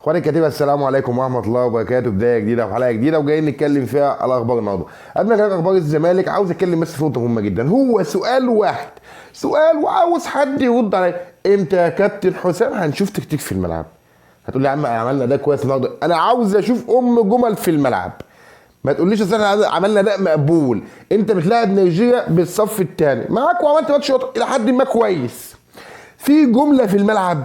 اخواني الكتيبه، السلام عليكم ورحمه الله وبركاته. بدايه جديده وحلقه جديده وجايين نتكلم فيها على اخبار النهارده. قبل ما نتكلم اخبار الزمالك عاوز اتكلم بس في نقطه مهمه جدا. هو سؤال واحد، سؤال وعاوز حد يرد عليه. امتى يا كابتن حسام هنشوف تكتيك في الملعب؟ هتقول لي يا عم عملنا ده كويس النهارده. انا عاوز اشوف جمل في الملعب. ما تقوليش اصل احنا عملنا ده مقبول. انت بتلاعب نيجيريا بالصف الثاني معاك وعملت ماتش الى حد ما كويس. في جمله في الملعب؟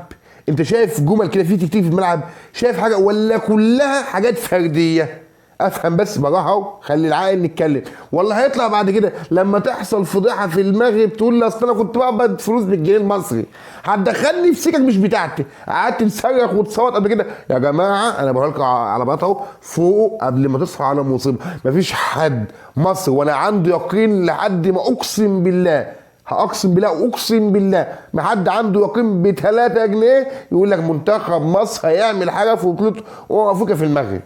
انت شايف جمل كده في تكتيك في الملعب؟ شايف حاجه ولا كلها حاجات فرديه؟ افهم بس براحه اهو، خلي العقل نتكلم. والله هيطلع بعد كده لما تحصل فضيحه في المغرب تقول لي اصل انا كنت بقبض فلوس بالجنيه المصري، هتدخلني في سكك مش بتاعتي. قعدت تصرخ وتصوت قبل كده. يا جماعه انا بقول لكم على بلاط اهو، فوقوا قبل ما تصحوا على مصيبه. مفيش حد مصر وانا عنده يقين لحد ما اقسم بالله، هاقسم بالله واقسم بالله ما حد عنده يقين ب 3 جنيه يقول لك منتخب مصر هيعمل حاجه في بطوله افريقيا في المغرب.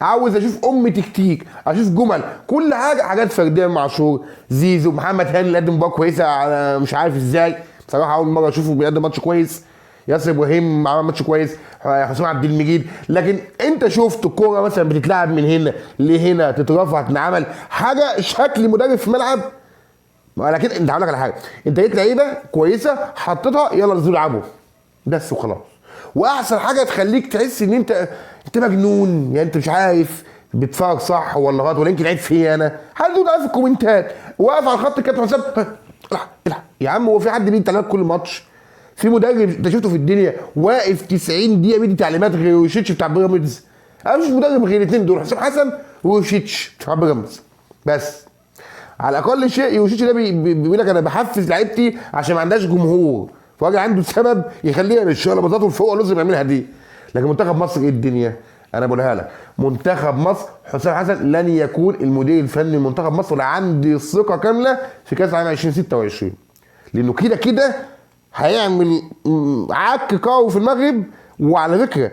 عاوز اشوف تكتيك، اشوف جمل. كل حاجات فرديه. معشور، زيزو، محمد هاني اللي قدم مباراه كويسه على مش عارف ازاي بصراحه، اول مره اشوفه بيقدم ماتش كويس. ياسر ابراهيم عمل ماتش كويس، حسام عبد المجيد. لكن انت شفت الكوره مثلا بتتلعب من هنا لهنا، تترفع، تنعمل حاجه شكل مدرب في ملعب؟ لكن انت هقول لك على حاجه، انت لقيت لعيبه كويسه حطيتها، يلا نزلوا العبوا بس وخلاص. واحسن حاجه تخليك تحس ان انت مجنون، يعني انت مش عارف بتفرج صح ولا غلط، ولا يمكن عيب فيا انا. حد يقول في الكومنتات واقف على الخط الكابتن حسام العب العب. يا عم هو في حد بيدي تعليمات كل ماتش؟ في مدرب انت شفته في الدنيا واقف 90 دقيقه بيدي تعليمات غير وشيتش بتاع بيراميدز؟ انا مش مدرب غير الاثنين دول، حسام حسن وشيتش بتاع بيراميدز بس. على اقل شيء يوشيتش ده بيقول لك انا بحفز لعيبتي عشان ما عندهاش جمهور، فراجل عنده سبب يخليها الشغله بساطه الفوق لازم يعملها دي. لكن منتخب مصر ايه الدنيا؟ انا بقولها لك، منتخب مصر حسام حسن لن يكون المدير الفني لمنتخب مصر، ولا عندي ثقه كامله في كاس العالم 2026، لانه كده كده هيعمل عك قوي في المغرب. وعلى فكره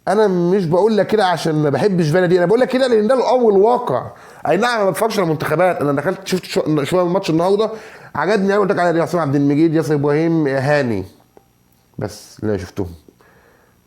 انا مش بقول لك كده عشان ما بحبش بلدي، انا بقول لك كده لان ده الامر الواقع. اي نعم انا ما بتفرجش على المنتخبات، انا دخلت شفت شويه من ماتش النهارده عجبني قوي، قلت لك على حسام عبد المجيد، ياسر ابراهيم، هاني، بس اللي انا شفتهم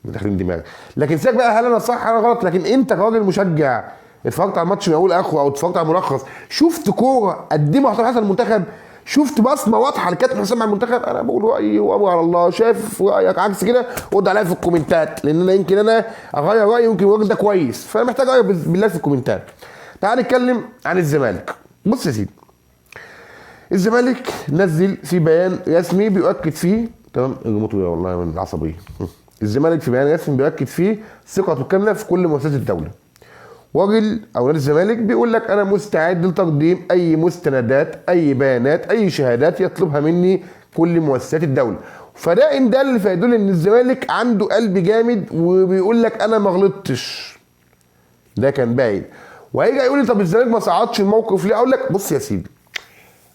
داخلين دماغي. لكن سيبك بقى هل انا صح انا غلط، لكن انت كراجل مشجع اتفرجت على الماتش من اول لاخره او اتفرجت على الملخص، شفت كوره قدمها حسام حسن المنتخب؟ شفت بصمه واضحه لكابتن حسام مع المنتخب؟ انا بقول رايي وامر على الله. شايف رايك عكس كده رد عليا في الكومنتات، لان انا يمكن اغير رايي، يمكن الراجل ده كويس، فانا محتاج اغير بالله في الكومنتات. تعال نتكلم عن الزمالك. بص يا سيدي، الزمالك نزل في بيان رسمي بيؤكد فيه، تمام الريموت والله من العصبيه. الزمالك في بيان رسمي بيؤكد فيه ثقته الكامله في كل مؤسسات الدوله. راجل او نادي الزمالك بيقول لك انا مستعد لتقديم اي مستندات، اي بيانات، اي شهادات يطلبها مني كل مؤسسات الدوله. فده ان دل فيدل ان الزمالك عنده قلب جامد، وبيقول لك انا ما غلطتش. ده كان باين. وهيجي يقول لي طب الزمالك ما صعدش الموقف ليه؟ اقول لك بص يا سيدي،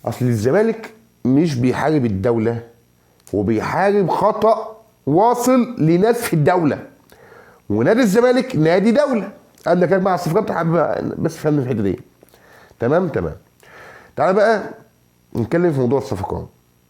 اصل الزمالك مش بيحارب الدوله، وبيحارب خطأ واصل لناس في الدوله. ونادي الزمالك نادي دوله. قال لك يا جماعه الصفقات حابب بس فهمني في الحته دي. تمام. تعالى بقى نتكلم في موضوع الصفقات.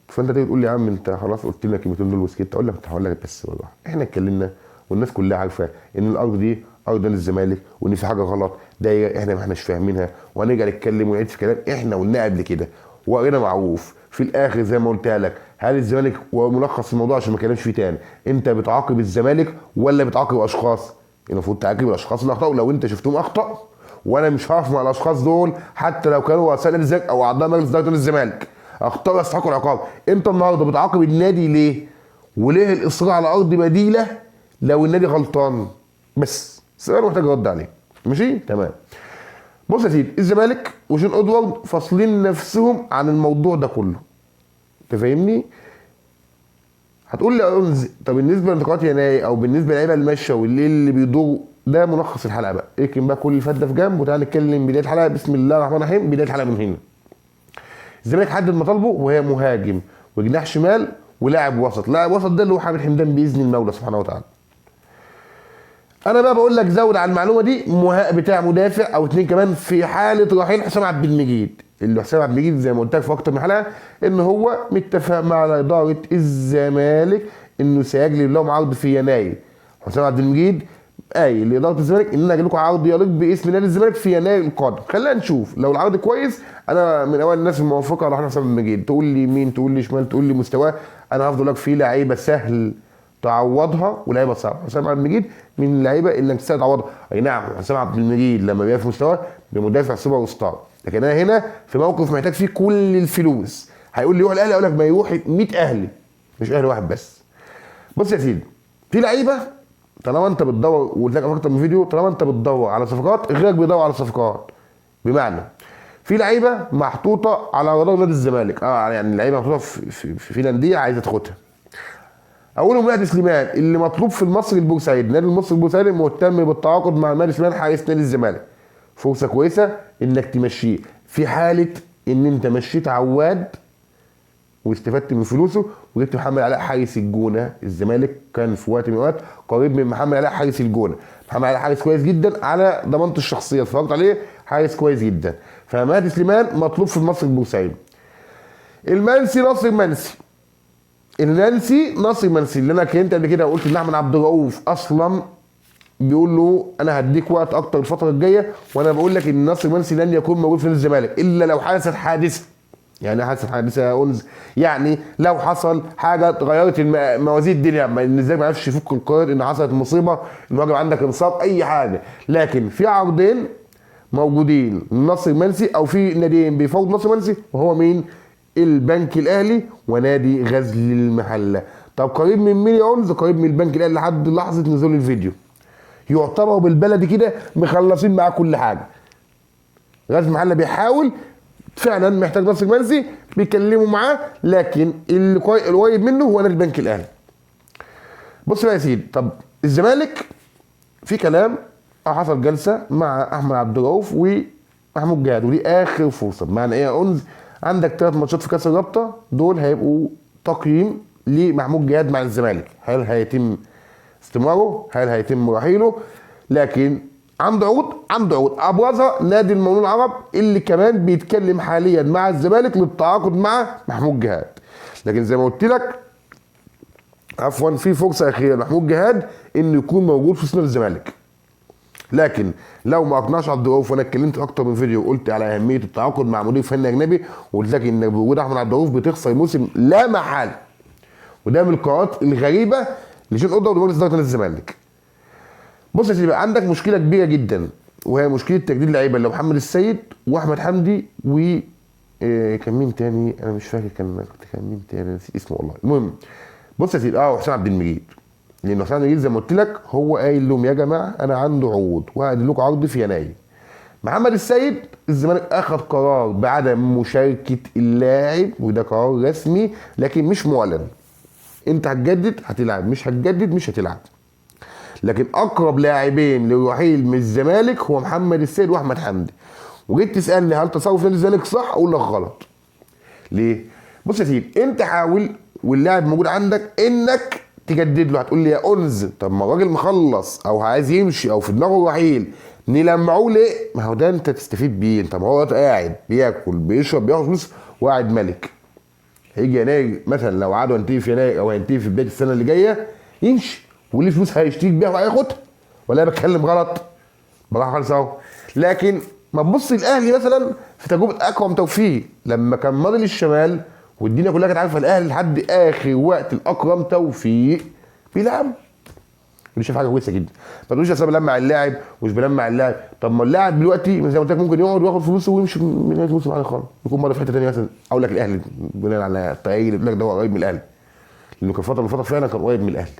فانت تيجي تقول لي يا عم انت خلاص قلت لنا الكلمتين دول وسكت. اقول لك هقول لك بس والله احنا اتكلمنا والناس كلها عارفه ان الارض دي ارض نادي الزمالك، وان في حاجه غلط دايره احنا ما احناش فاهمينها، وهنرجع نتكلم ونعيد في كلام احنا قلناه قبل كده وقرينا معروف. في الاخر زي ما قلت لك، هل الزمالك وملخص الموضوع عشان ما اتكلمش فيه تاني، انت بتعاقب الزمالك ولا بتعاقب اشخاص؟ المفروض تعاقب الاشخاص اللي اخطاوا لو انت شفتهم اخطا، وانا مش هقف مع الاشخاص دول حتى لو كانوا رؤساء نادي الزمالك او اعضاء مجلس اداره نادي الزمالك. اخطاوا يستحقوا العقاب. انت النهارده بتعاقب النادي ليه؟ وليه الاصرار على ارض بديله لو النادي غلطان؟ بس السؤال محتاج رد عليه. ماشي تمام. بص يا سيدي، الزمالك وجون ادوارد فاصلين نفسهم عن الموضوع ده كله. انت فاهمني؟ هتقول لي طب بالنسبه لانتقالات يناير او بالنسبه للعيبه اللي ماشيه واللي بيدوروا، ده ملخص الحلقه بقى. اركن بقى كل اللي فات ده في جنب وتعالى نتكلم بدايه الحلقه. بسم الله الرحمن الرحيم. بدايه الحلقه من هنا. الزمالك حدد مطالبه وهي مهاجم وجناح شمال ولاعب وسط. لاعب وسط ده اللي هو حامد حمدان باذن المولى سبحانه وتعالى. انا بقى بقول لك زود على المعلومه دي بتاع مدافع او اتنين كمان في حاله رحيل حسام عبد المجيد. اللي حسام عبد المجيد زي ما قلت لك في اكتر من حلقه ان هو متفق مع اداره الزمالك انه سيجلب لهم عرض في يناير. حسام عبد المجيد قايل لاداره الزمالك ان انا هجيب لكم عرض يليق باسم نادي الزمالك في يناير القادم. خلينا نشوف لو العرض كويس، انا من اوائل الناس الموفقه على حسام عبد المجيد. تقول لي يمين، تقول لي شمال، تقول لي مستواه، انا هفضل لك فيه لعيبه سهل تعوضها ولعيبه صعبه. حسام عبد المجيد من اللعيبه اللي انك تساعد تعوضها. اي نعم حسام عبد المجيد لما بيبقى في مستواه بمدافع سوبر ستار، لكن انا هنا في موقف محتاج فيه كل الفلوس. هيقول لي يروح الاهلي، اقول لك ما يروح 100 اهلي، مش اهلي واحد بس. بص يا سيدي، في لعيبه طالما انت بتدور، وقلت لك اكتر من فيديو، طالما انت بتدور على صفقات غيرك بيدور على صفقات. بمعنى في لعيبه محطوطه على رادار نادي الزمالك، يعني لعيبه محطوطه في الانديه عايزه تاخدها. اولهم مهدي سليمان اللي مطلوب في المصري البورسعيدي. نادي المصري البورسعيدي مهتم بالتعاقد مع مهدي سليمان حارس نادي الزمالك. فرصه كويسه انك تمشيه في حاله ان انت مشيت عواد واستفدت من فلوسه وجبت محمد علاء حارس الجونه. الزمالك كان في وقت من الاوقات قريب من محمد علاء حارس الجونه. محمد علاء حارس كويس جدا على ضمانته الشخصيه، اتفرجت عليه، حارس كويس جدا. فمهدي سليمان مطلوب في المصري البورسعيدي. المنسي ناصر منسي، ناصر منسي اللي انا كنت قبل كده قلت ان احمد عبد الرؤوف اصلا بيقول له انا هديك وقت اكتر الفتره الجايه، وانا بقول لك ان ناصر منسي لن يكون موجود في نادي الزمالك الا لو حدثت حادثه. يعني حادثه يا انس، يعني لو حصل حاجه غيرت موازين الدنيا، ان ازاي ما عرفش يفك القيد، ان حصلت مصيبه، المهاجم عندك انصاب، اي حاجه. لكن في عرضين موجودين ناصر منسي، او في ناديين بيفاوض ناصر منسي، وهو مين؟ البنك الاهلي ونادي غزل المحله. طب قريب من مين يا انس؟ قريب من البنك الاهلي لحد لحظه نزول الفيديو. يعتبروا بالبلدي كده مخلصين معاه كل حاجه. غزل المحله بيحاول فعلا، محتاج ناصر منسي، بيكلموا معاه، لكن القريب منه هو نادي البنك الاهلي. بص بقى يا سيدي، طب الزمالك في كلام، حصل جلسه مع احمد عبد الرؤوف ومحمود جهاد، ودي اخر فرصه. بمعنى ايه يا انس؟ عندك 3 ماتشات في كاس الرابطه، دول هيبقوا تقييم لمحمود جهاد مع الزمالك. هل هيتم استمراره؟ هل هيتم رحيله؟ لكن عنده عقود ابرزها نادي المقاولون العرب، اللي كمان بيتكلم حاليا مع الزمالك للتعاقد مع محمود جهاد. لكن زي ما قلت لك، عفوا، في فرصه اخيره لمحمود جهاد انه يكون موجود في سنة الزمالك. لكن لو ما اقنعش عبد الرؤوف، وانا اتكلمت في اكتر من فيديو وقلت على اهميه التعاقد مع مدير فني اجنبي، وقلت لك ان بوجود احمد عبد الرؤوف بتخسر موسم لا محاله. وده من القرارات الغريبه لشؤون اوضه ومجلس اداره نادي الزمالك. بص يا سيدي، بقى عندك مشكله كبيره جدا، وهي مشكله تجديد لعيبه اللي محمد السيد واحمد حمدي و كان مين تاني؟ انا مش فاكر، كان مين تاني، نسيت اسمه والله. المهم بص يا سيدي، وحسام عبد المجيد، لان حسام عبد المجيد زي ما قلت لك هو قايل لهم يا جماعه انا عنده عروض وهدي لكم عرض في يناير. محمد السيد الزمالك اخذ قرار بعدم مشاركه اللاعب، وده قرار رسمي لكن مش معلن. انت هتجدد هتلعب، مش هتجدد مش هتلعب. لكن اقرب لاعبين للرحيل من الزمالك هو محمد السيد واحمد حمدي. وجيت تسالني هل تصرف نادي الزمالك صح؟ اقول لك غلط. ليه؟ بص يا سيدي، انت حاول واللاعب موجود عندك انك تجدد له. هتقول لي يا انز، طب ما الراجل مخلص او عايز يمشي او في دماغه الرحيل، نلمعوه ليه؟ ما هو ده انت تستفيد بيه. انت ما هو قاعد بياكل بيشرب بياخد فلوس وقاعد ملك. هيجي يناير مثلا، لو عاده هينتهي في يناير او هينتهي في بدايه السنه اللي جايه، يمشي وليه فلوس هيشتريك بيها وهياخدها. ولا انا بتكلم غلط؟ براحه خالص اهو. لكن ما تبص الاهلي مثلا في تجربه اكرم توفيق لما كان ماضي للشمال والدنيا كلها كانت عارفه الاهلي لحد اخر وقت الاكرم توفيق بيلعب. ودي شايف حاجه كويسه جدا. ما تقوليش اصل بلمع اللاعب ومش بلمع اللاعب. طب ما اللاعب دلوقتي زي ما قلت لك ممكن يقعد وياخد فلوسه ويمشي من نهايه الموسم على خالص، يكون مره في حته ثانيه مثلا. اقول لك الاهلي بناء على التغيير اللي بيقول لك ده هو قريب من الاهلي، لانه كان فتره من الفترات فعلا كان قريب من الاهلي.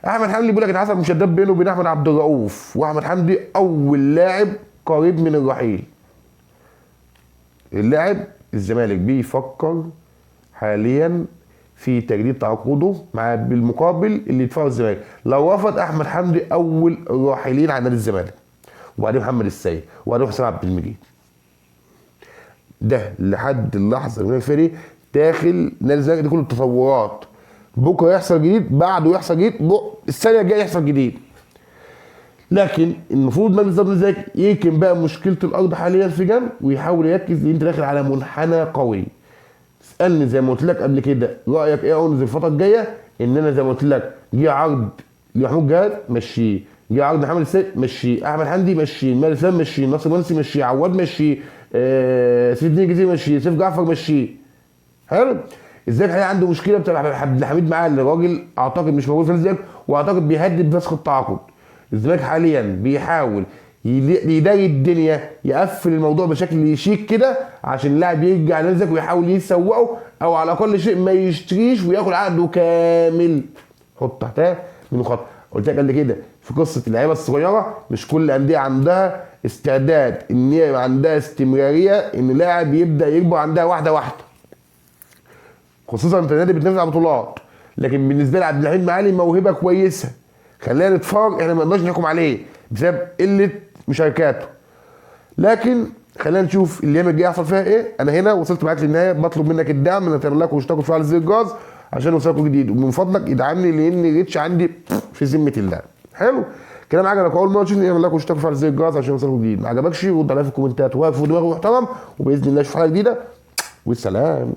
احمد حمدي بيقول لك ان حصل مشادات بينه وبين احمد عبد الرؤوف، واحمد حمدي اول لاعب قريب من الرحيل. اللاعب الزمالك بيفكر حاليا في تجديد تعاقده مع بالمقابل اللي يدفعه الزمالك. لو رفض احمد حمدي اول الراحلين عن نادي الزمالك، وبعدين محمد السيد، وبعدين حسام عبد المجيد. ده لحد اللحظه اللي الفريق داخل نادي الزمالك، دي كل التطورات. بكره يحصل جديد، بعده يحصل جديد، السنه الجايه يحصل جديد. لكن المفروض مجلس اداره الزمالك يمكن بقى مشكله الارض حاليا في جنب، ويحاول يركز ان انت داخل على منحنى قوي. اسالني زي ما قلت لك قبل كده رايك ايه يا انس الفتره الجايه؟ ان انا زي ما قلت لك جه عرض محمود جهاد مشيه، جه عرض محمد السيد مشيه، احمد حمدي مشيه، مال اسلام مشيه، ناصر منسي مشيه، عواد مشيه، سيف الدين الجزيري مشيه، سيف جعفر مشيه. حلو. الزمالك حاليا عنده مشكله بتاع عبد الحميد معالي، الراجل اعتقد مش موجود في الزمالك، واعتقد بيهدد بفسخ التعاقد. الزمالك حاليا بيحاول يداري الدنيا، يقفل الموضوع بشكل شيك كده عشان اللاعب يرجع للزمالك ويحاول يسوقه، او على اقل شيء ما يشتريش وياخد عقده كامل. حط تحتها من خط. قلت لك قبل كده في قصه اللعيبه الصغيره، مش كل الانديه عندها استعداد ان هي عندها استمراريه ان لاعب يبدا يكبر عندها واحده واحده، خصوصا انت نادي بتنافس على بطولات. لكن بالنسبه لي عبد الحميد معالي موهبه كويسه، خلينا نتفرج، احنا ما نقدرش نحكم عليه بسبب قله مشاركاته، لكن خلينا نشوف الايام الجايه يحصل فيها ايه. انا هنا وصلت معاك للنهايه، بطلب منك الدعم، ان تعمل لايك واشتركوا في زر الجرس عشان يوصلكوا جديد، ومن فضلك ادعمني لان الريتش عندي في ذمه الله. حلو. كلام عجبك اول مره تشوفني اعمل لايك واشتركوا في زر الجرس عشان يوصلكوا جديد، ما عجبكش رد عليا في الكومنتات، واقف في دماغي محترم، وباذن الله اشوف حلقه جديده، والسلام.